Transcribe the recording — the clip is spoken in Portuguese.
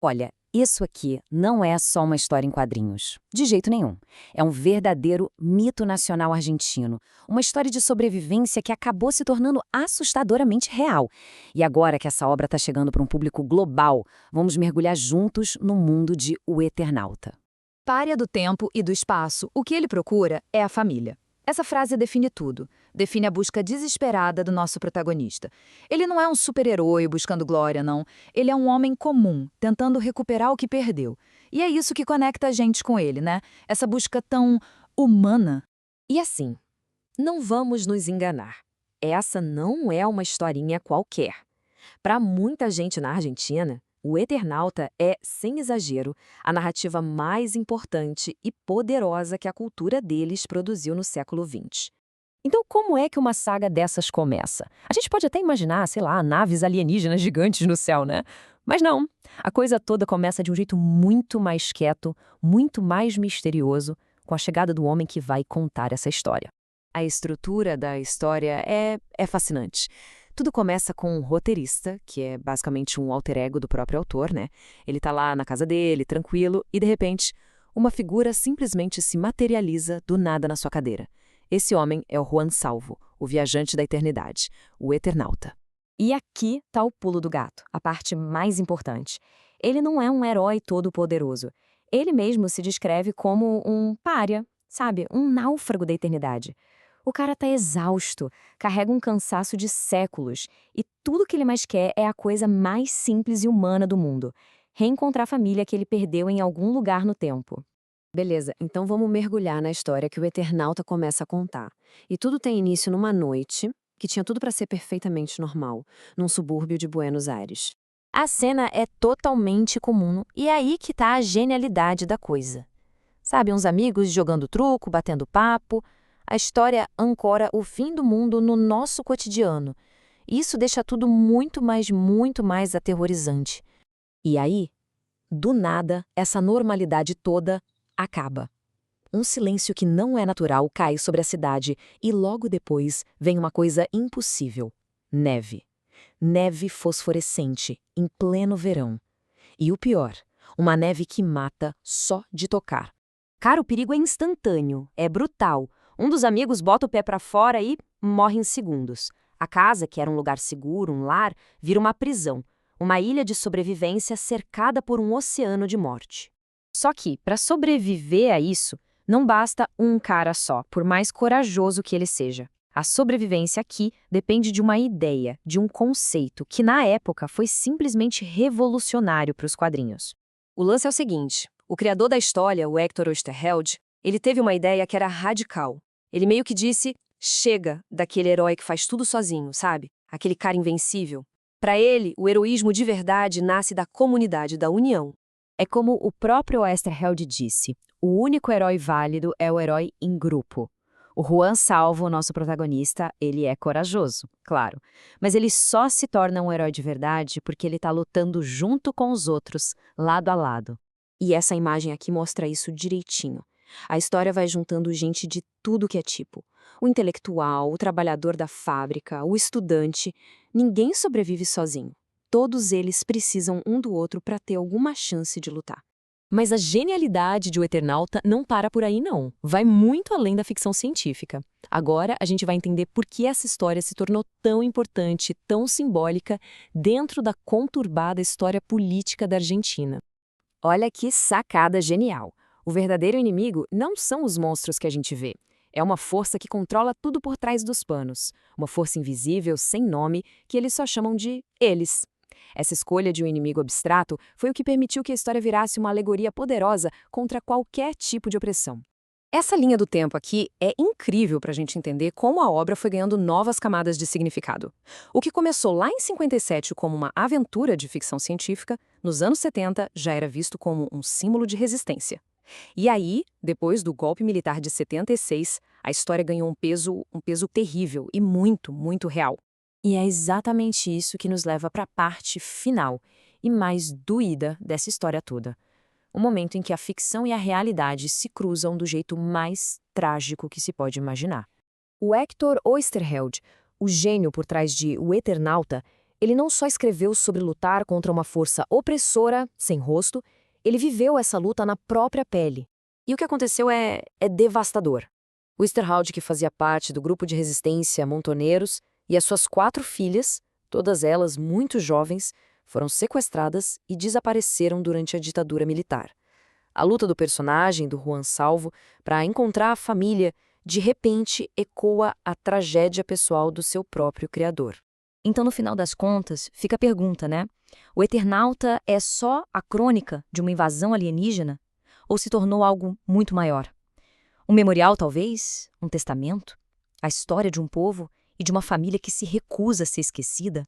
Olha, isso aqui não é só uma história em quadrinhos. De jeito nenhum. É um verdadeiro mito nacional argentino. Uma história de sobrevivência que acabou se tornando assustadoramente real. E agora que essa obra está chegando para um público global, vamos mergulhar juntos no mundo de O Eternauta. Pária do tempo e do espaço, o que ele procura é a família. Essa frase define tudo. Define a busca desesperada do nosso protagonista. Ele não é um super-herói buscando glória, não. Ele é um homem comum, tentando recuperar o que perdeu. E é isso que conecta a gente com ele, né? Essa busca tão humana. E assim, não vamos nos enganar. Essa não é uma historinha qualquer. Para muita gente na Argentina, O Eternauta é, sem exagero, a narrativa mais importante e poderosa que a cultura deles produziu no século XX. Então, como é que uma saga dessas começa? A gente pode até imaginar, sei lá, naves alienígenas gigantes no céu, né? Mas não. A coisa toda começa de um jeito muito mais quieto, muito mais misterioso, com a chegada do homem que vai contar essa história. A estrutura da história é fascinante. Tudo começa com um roteirista, que é basicamente um alter ego do próprio autor, né? Ele tá lá na casa dele, tranquilo, e de repente, uma figura simplesmente se materializa do nada na sua cadeira. Esse homem é o Juan Salvo, o viajante da eternidade, o Eternauta. E aqui tá o pulo do gato, a parte mais importante. Ele não é um herói todo-poderoso. Ele mesmo se descreve como um pária, sabe? Um náufrago da eternidade. O cara tá exausto, carrega um cansaço de séculos, e tudo que ele mais quer é a coisa mais simples e humana do mundo: reencontrar a família que ele perdeu em algum lugar no tempo. Beleza, então vamos mergulhar na história que o Eternauta começa a contar. E tudo tem início numa noite, que tinha tudo para ser perfeitamente normal, num subúrbio de Buenos Aires. A cena é totalmente comum e é aí que tá a genialidade da coisa. Sabe, uns amigos jogando truco, batendo papo. A história ancora o fim do mundo no nosso cotidiano. Isso deixa tudo muito mais aterrorizante. E aí, do nada, essa normalidade toda acaba. Um silêncio que não é natural cai sobre a cidade e logo depois vem uma coisa impossível: neve. Neve fosforescente, em pleno verão. E o pior, uma neve que mata só de tocar. Cara, o perigo é instantâneo, é brutal. Um dos amigos bota o pé pra fora e morre em segundos. A casa, que era um lugar seguro, um lar, vira uma prisão. Uma ilha de sobrevivência cercada por um oceano de morte. Só que, para sobreviver a isso, não basta um cara só, por mais corajoso que ele seja. A sobrevivência aqui depende de uma ideia, de um conceito, que na época foi simplesmente revolucionário para os quadrinhos. O lance é o seguinte: o criador da história, o Hector Oesterheld, ele teve uma ideia que era radical. Ele meio que disse: chega daquele herói que faz tudo sozinho, sabe? Aquele cara invencível. Para ele, o heroísmo de verdade nasce da comunidade, da união. É como o próprio Oesterheld disse: o único herói válido é o herói em grupo. O Juan Salvo, nosso protagonista, ele é corajoso, claro, mas ele só se torna um herói de verdade porque ele está lutando junto com os outros, lado a lado. E essa imagem aqui mostra isso direitinho. A história vai juntando gente de tudo que é tipo. O intelectual, o trabalhador da fábrica, o estudante. Ninguém sobrevive sozinho. Todos eles precisam um do outro para ter alguma chance de lutar. Mas a genialidade de O Eternauta não para por aí, não. Vai muito além da ficção científica. Agora a gente vai entender por que essa história se tornou tão importante, tão simbólica, dentro da conturbada história política da Argentina. Olha que sacada genial! O verdadeiro inimigo não são os monstros que a gente vê. É uma força que controla tudo por trás dos panos. Uma força invisível, sem nome, que eles só chamam de eles. Essa escolha de um inimigo abstrato foi o que permitiu que a história virasse uma alegoria poderosa contra qualquer tipo de opressão. Essa linha do tempo aqui é incrível para a gente entender como a obra foi ganhando novas camadas de significado. O que começou lá em 57 como uma aventura de ficção científica, nos anos 70 já era visto como um símbolo de resistência. E aí, depois do golpe militar de 76, a história ganhou um peso terrível e muito real. E é exatamente isso que nos leva para a parte final e mais doída dessa história toda. O momento em que a ficção e a realidade se cruzam do jeito mais trágico que se pode imaginar. O Hector Oesterheld, o gênio por trás de O Eternauta, Ele não só escreveu sobre lutar contra uma força opressora, sem rosto, ele viveu essa luta na própria pele. E o que aconteceu é devastador. O Esterhazy, que fazia parte do grupo de resistência Montoneiros, e as suas 4 filhas, todas elas muito jovens, foram sequestradas e desapareceram durante a ditadura militar. A luta do personagem, do Juan Salvo, para encontrar a família, de repente ecoa a tragédia pessoal do seu próprio criador. Então, no final das contas, fica a pergunta, né? O Eternauta é só a crônica de uma invasão alienígena? Ou se tornou algo muito maior? Um memorial, talvez? Um testamento? A história de um povo e de uma família que se recusa a ser esquecida?